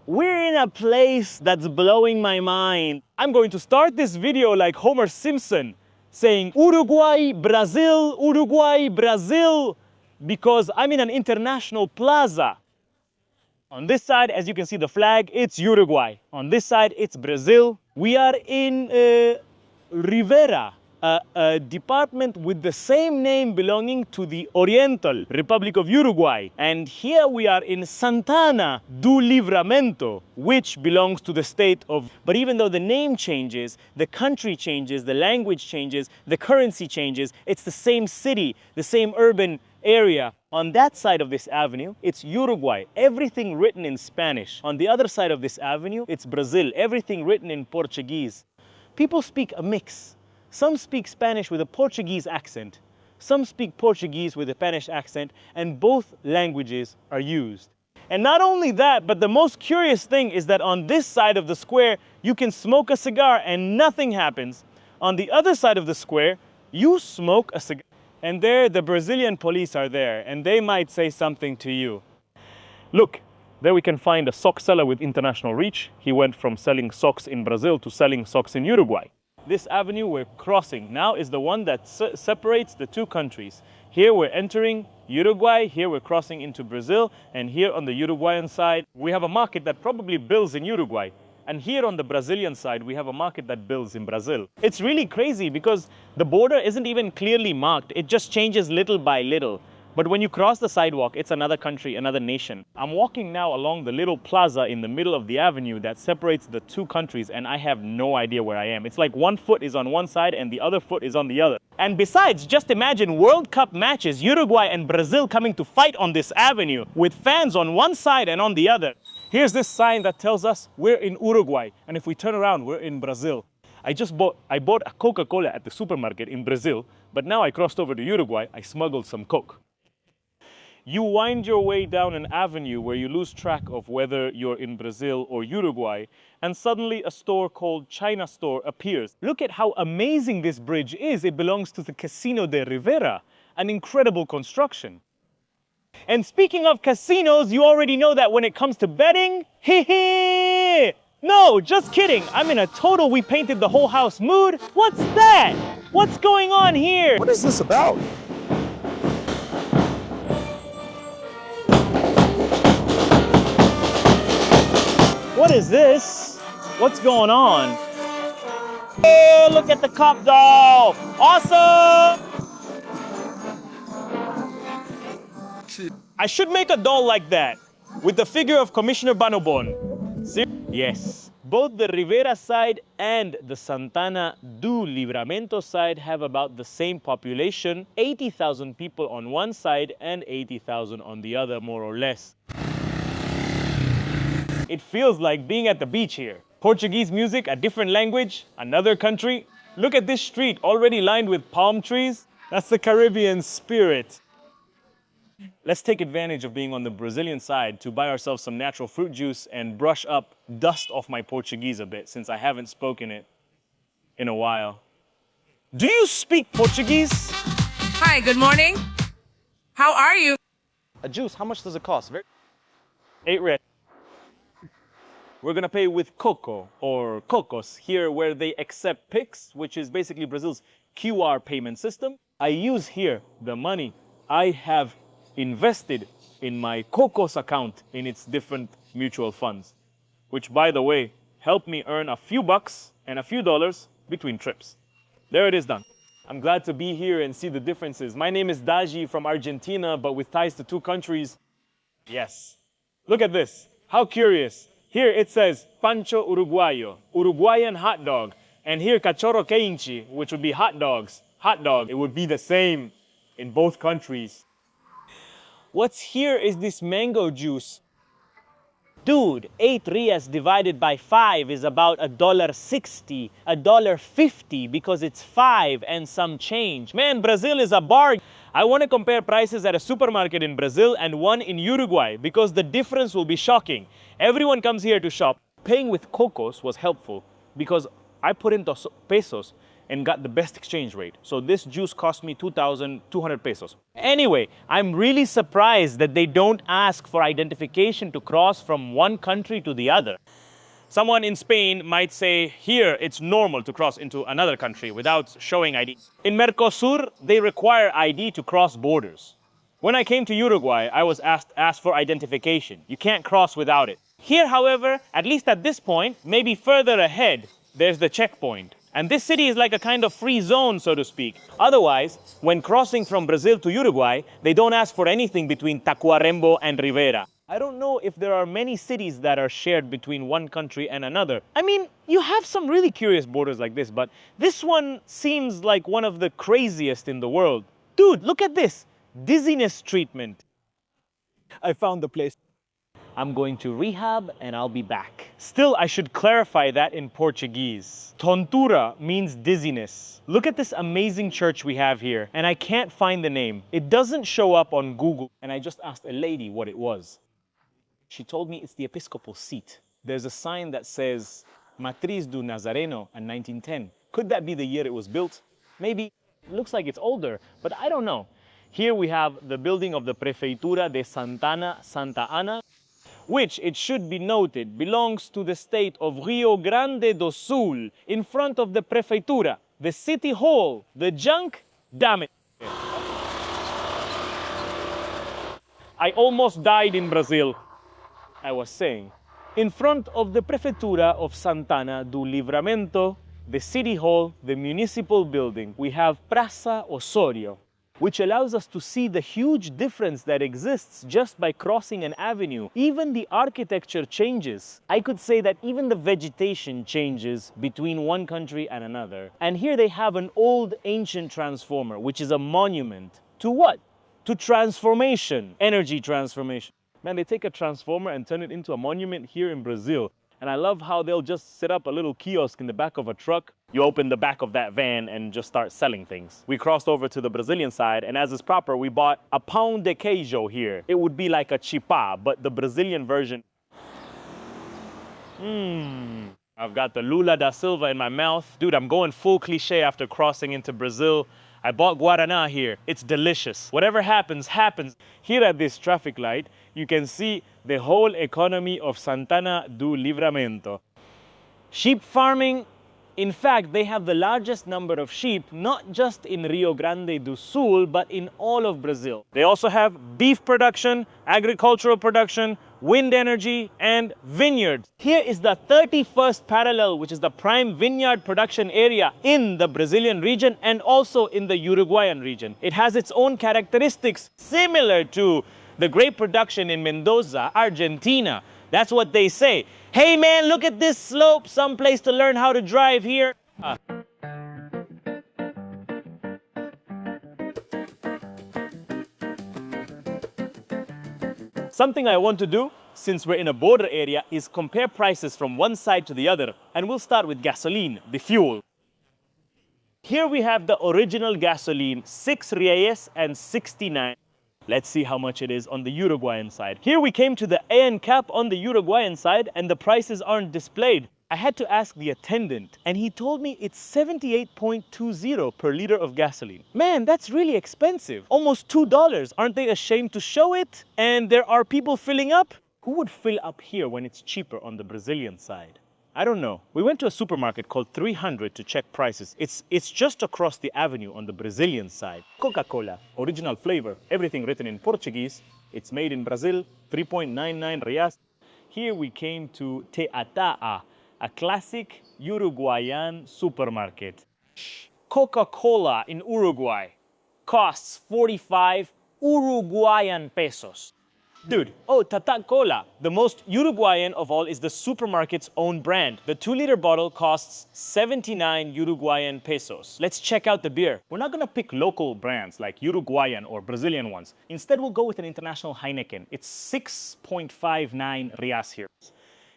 we're in a place that's blowing my mind. I'm going to start this video like Homer Simpson, saying Uruguay, Brazil, because I'm in an international plaza. On this side, as you can see the flag, it's Uruguay. On this side, it's Brazil. We are in Rivera, a department with the same name belonging to the Oriental Republic of Uruguay. And here we are in Santana do Livramento, which belongs to the state of... But even though the name changes, the country changes, the language changes, the currency changes, it's the same city, the same urban area. On that side of this avenue, it's Uruguay, everything written in Spanish. On the other side of this avenue, it's Brazil, everything written in Portuguese. People speak a mix. Some speak Spanish with a Portuguese accent. Some speak Portuguese with a Spanish accent, and both languages are used. And not only that, but the most curious thing is that on this side of the square, you can smoke a cigar and nothing happens. On the other side of the square, you smoke a cigar. And there, the Brazilian police are there, and they might say something to you. Look, there we can find a sock seller with international reach. He went from selling socks in Brazil to selling socks in Uruguay. This avenue we're crossing now is the one that separates the two countries. Here we're entering Uruguay, here we're crossing into Brazil, and here on the Uruguayan side, we have a market that probably bills in Uruguay. And here on the Brazilian side, we have a market that bills in Brazil. It's really crazy because the border isn't even clearly marked. It just changes little by little. But when you cross the sidewalk, it's another country, another nation. I'm walking now along the little plaza in the middle of the avenue that separates the two countries, and I have no idea where I am. It's like one foot is on one side and the other foot is on the other. And besides, just imagine World Cup matches, Uruguay and Brazil coming to fight on this avenue with fans on one side and on the other. Here's this sign that tells us we're in Uruguay, and if we turn around, we're in Brazil. I bought a Coca-Cola at the supermarket in Brazil, but now I crossed over to Uruguay, I smuggled some Coke. You wind your way down an avenue where you lose track of whether you're in Brazil or Uruguay, and suddenly a store called China Store appears. Look at how amazing this bridge is. It belongs to the Casino de Rivera, an incredible construction. And speaking of casinos, you already know that when it comes to betting, no, just kidding. I'm in a total we painted the whole house mood. What's that? What's going on here? What is this about? What is this? What's going on? Oh, look at the cop doll. Awesome! I should make a doll like that, with the figure of Commissioner Banobon. Yes, both the Rivera side and the Santana do Livramento side have about the same population, 80,000 people on one side and 80,000 on the other, more or less. It feels like being at the beach here. Portuguese music, a different language, another country. Look at this street, already lined with palm trees. That's the Caribbean spirit. Let's take advantage of being on the Brazilian side to buy ourselves some natural fruit juice and brush up dust off my Portuguese a bit, since I haven't spoken it in a while. Do you speak Portuguese? Hi, good morning. How are you? A juice, how much does it cost? 8 reais. We're gonna pay with coco or cocos here, where they accept Pix, which is basically Brazil's QR payment system. I use here the money I have invested in my Cocos account in its different mutual funds, which, by the way, helped me earn a few bucks and a few dollars between trips. There it is done. I'm glad to be here and see the differences. My name is Daji from Argentina, but with ties to two countries. Yes. Look at this. How curious. Here it says Pancho Uruguayo, Uruguayan hot dog. And here Cachorro Quenche, which would be hot dogs. Hot dog. It would be the same in both countries. What's here is this mango juice. Dude, 8 reais divided by 5 is about $1.60, $1.50 because it's 5 and some change. Man, Brazil is a bargain. I want to compare prices at a supermarket in Brazil and one in Uruguay because the difference will be shocking. Everyone comes here to shop. Paying with cocos was helpful because I put in pesos and got the best exchange rate. So this juice cost me 2,200 pesos. Anyway, I'm really surprised that they don't ask for identification to cross from one country to the other. Someone in Spain might say, here it's normal to cross into another country without showing ID. In Mercosur, they require ID to cross borders. When I came to Uruguay, I was asked for identification. You can't cross without it. Here, however, at least at this point, maybe further ahead, there's the checkpoint. And this city is like a kind of free zone, so to speak. Otherwise, when crossing from Brazil to Uruguay, they don't ask for anything between Tacuarembó and Rivera. I don't know if there are many cities that are shared between one country and another. I mean, you have some really curious borders like this, but this one seems like one of the craziest in the world. Dude, look at this. Dizziness treatment. I found the place. I'm going to rehab and I'll be back. Still, I should clarify that in Portuguese. Tontura means dizziness. Look at this amazing church we have here, and I can't find the name. It doesn't show up on Google, and I just asked a lady what it was. She told me it's the Episcopal seat. There's a sign that says Matriz do Nazareno in 1910. Could that be the year it was built? Maybe. It looks like it's older, but I don't know. Here we have the building of the Prefeitura de Santa Ana, which, it should be noted, belongs to the state of Rio Grande do Sul, in front of the Prefeitura, the city hall, the junk, damn it. I almost died in Brazil. I was saying, in front of the Prefeitura of Santana do Livramento, the city hall, the municipal building, we have Praça Osório, which allows us to see the huge difference that exists just by crossing an avenue. Even the architecture changes. I could say that even the vegetation changes between one country and another. And here they have an old ancient transformer, which is a monument. To what? To transformation, energy transformation. Man, they take a transformer and turn it into a monument here in Brazil. And I love how they'll just set up a little kiosk in the back of a truck. You open the back of that van and just start selling things. We crossed over to the Brazilian side, and as is proper, we bought a pão de queijo here. It would be like a chipá, but the Brazilian version. I've got the Lula da Silva in my mouth. Dude, I'm going full cliche after crossing into Brazil. I bought Guaraná here. It's delicious. Whatever happens, happens. Here at this traffic light, you can see the whole economy of Santana do Livramento. Sheep farming, in fact, they have the largest number of sheep, not just in Rio Grande do Sul, but in all of Brazil. They also have beef production, agricultural production, wind energy, and vineyards. Here is the 31st parallel, which is the prime vineyard production area in the Brazilian region and also in the Uruguayan region. It has its own characteristics similar to the grape production in Mendoza, Argentina. That's what they say. Hey man, look at this slope, someplace to learn how to drive here. Something I want to do, since we're in a border area, is compare prices from one side to the other. And we'll start with gasoline, the fuel. Here we have the original gasoline, 6 reais and 69. Let's see how much it is on the Uruguayan side. Here we came to the ANCAP on the Uruguayan side, and the prices aren't displayed. I had to ask the attendant, and he told me it's 78.20 per liter of gasoline. Man, that's really expensive. Almost $2. Aren't they ashamed to show it? And there are people filling up? Who would fill up here when it's cheaper on the Brazilian side? I don't know. We went to a supermarket called 300 to check prices. It's just across the avenue on the Brazilian side. Coca-Cola, original flavor, everything written in Portuguese. It's made in Brazil, 3.99 reais. Here we came to Te Ata'a, a classic Uruguayan supermarket. Coca-Cola in Uruguay costs 45 Uruguayan pesos. Dude, oh, Tata Cola. The most Uruguayan of all is the supermarket's own brand. The 2-liter bottle costs 79 Uruguayan pesos. Let's check out the beer. We're not gonna pick local brands like Uruguayan or Brazilian ones. Instead, we'll go with an international Heineken. It's 6.59 reais here.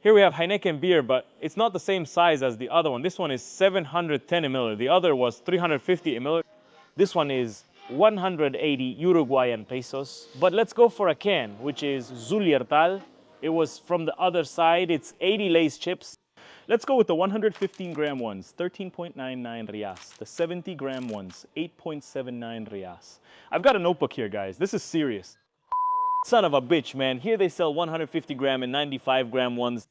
Here we have Heineken beer, but it's not the same size as the other one. This one is 710 ml. The other was 350 ml. This one is 180 Uruguayan pesos. But let's go for a can, which is Zuliertal. It was from the other side. It's 80 Lay's chips. Let's go with the 115-gram ones, 13.99 reais. The 70-gram ones, 8.79 reais. I've got a notebook here, guys. This is serious. Son of a bitch, man. Here they sell 150-gram and 95-gram ones.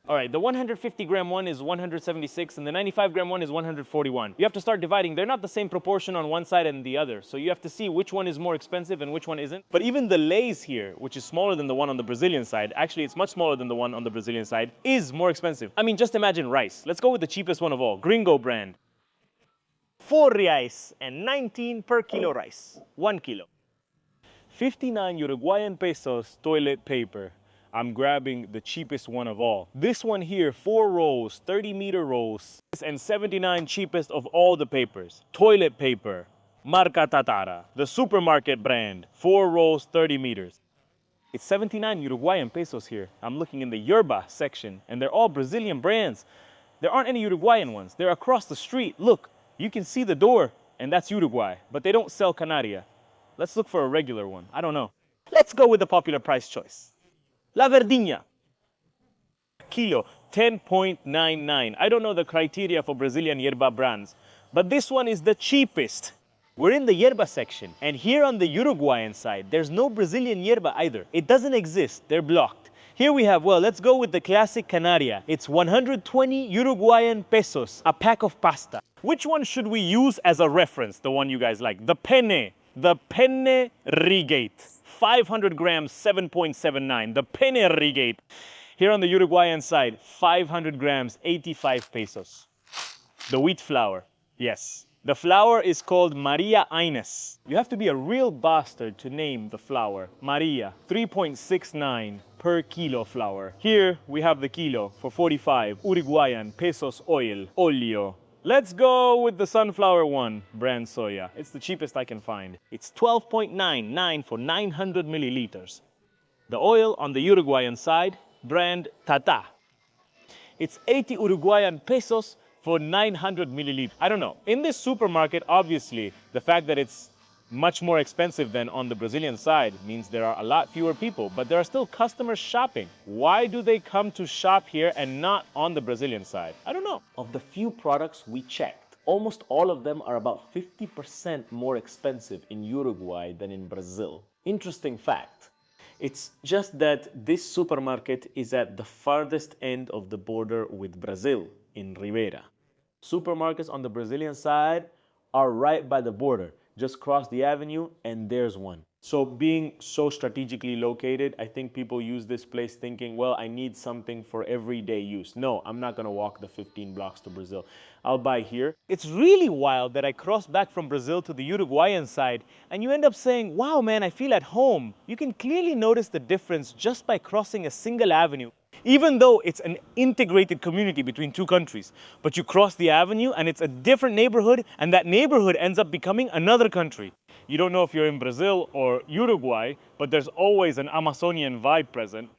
All right, the 150-gram one is 176 and the 95-gram one is 141. You have to start dividing. They're not the same proportion on one side and the other. So you have to see which one is more expensive and which one isn't. But even the Lay's here, which is smaller than the one on the Brazilian side, actually it's much smaller than the one on the Brazilian side, is more expensive. I mean, just imagine rice. Let's go with the cheapest one of all, Gringo brand. 4 reais and 19 per kilo rice, 1 kilo. 59 Uruguayan pesos toilet paper. I'm grabbing the cheapest one of all. This one here, 4 rolls, 30-meter rolls, and 79 cheapest of all the papers. Toilet paper, Marca Tatara, the supermarket brand, 4 rolls, 30 meters. It's 79 Uruguayan pesos here. I'm looking in the yerba section, and they're all Brazilian brands. There aren't any Uruguayan ones. They're across the street. Look, you can see the door, and that's Uruguay, but they don't sell Canaria. Let's look for a regular one. I don't know. Let's go with the popular price choice. La Verdinha. Kilo, 10.99. I don't know the criteria for Brazilian yerba brands, but this one is the cheapest. We're in the yerba section, and here on the Uruguayan side, there's no Brazilian yerba either. It doesn't exist. They're blocked. Here we have, well, let's go with the classic Canaria. It's 120 Uruguayan pesos, a pack of pasta. Which one should we use as a reference, the one you guys like? The penne rigate. 500 grams, 7.79. The penne rigate. Here on the Uruguayan side, 500 grams, 85 pesos. The wheat flour, yes. The flour is called Maria Ines. You have to be a real bastard to name the flour. Maria, 3.69 per kilo flour. Here we have the kilo for 45 Uruguayan pesos oil, oleo. Let's go with the sunflower one, brand soya. It's the cheapest I can find. It's 12.99 for 900 milliliters. The oil on the Uruguayan side, brand Tata. It's 80 Uruguayan pesos for 900 milliliters. I don't know. In this supermarket, obviously, the fact that it's much more expensive than on the Brazilian side means there are a lot fewer people, but there are still customers shopping. Why do they come to shop here and not on the Brazilian side? I don't know. Of the few products we checked, almost all of them are about 50% more expensive in Uruguay than in Brazil. Interesting fact. It's just that this supermarket is at the farthest end of the border with Brazil, in Rivera. Supermarkets on the Brazilian side are right by the border. Just cross the avenue and there's one. So being so strategically located, I think people use this place thinking, well, I need something for everyday use. No, I'm not gonna walk the 15 blocks to Brazil. I'll buy here. It's really wild that I crossed back from Brazil to the Uruguayan side and you end up saying, wow, man, I feel at home. You can clearly notice the difference just by crossing a single avenue. Even though it's an integrated community between two countries, but you cross the avenue and it's a different neighborhood and that neighborhood ends up becoming another country. You don't know if you're in Brazil or Uruguay, but there's always an Amazonian vibe present.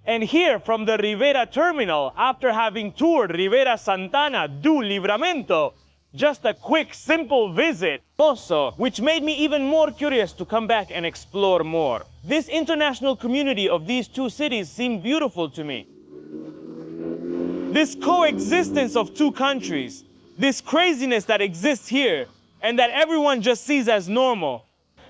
And here from the Rivera terminal, after having toured Rivera Santana do Livramento, just a quick, simple visit, also, which made me even more curious to come back and explore more. This international community of these two cities seemed beautiful to me. This coexistence of two countries, this craziness that exists here, and that everyone just sees as normal.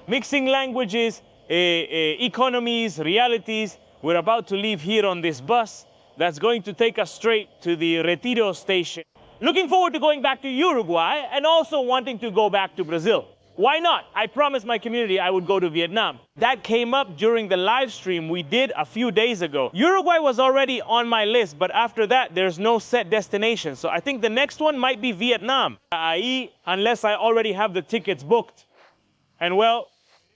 Mixing languages, economies, realities. We're about to leave here on this bus that's going to take us straight to the Retiro station. Looking forward to going back to Uruguay and also wanting to go back to Brazil. Why not? I promised my community I would go to Vietnam. That came up during the live stream we did a few days ago. Uruguay was already on my list, but after that, there's no set destination. So I think the next one might be Vietnam. Ahí, unless I already have the tickets booked. And well,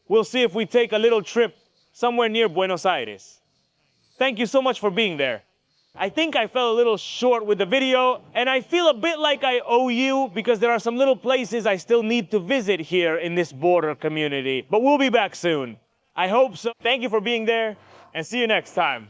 we'll see if we take a little trip somewhere near Buenos Aires. Thank you so much for being there. I think I fell a little short with the video, and I feel a bit like I owe you because there are some little places I still need to visit here in this border community. But we'll be back soon. I hope so. Thank you for being there, and see you next time.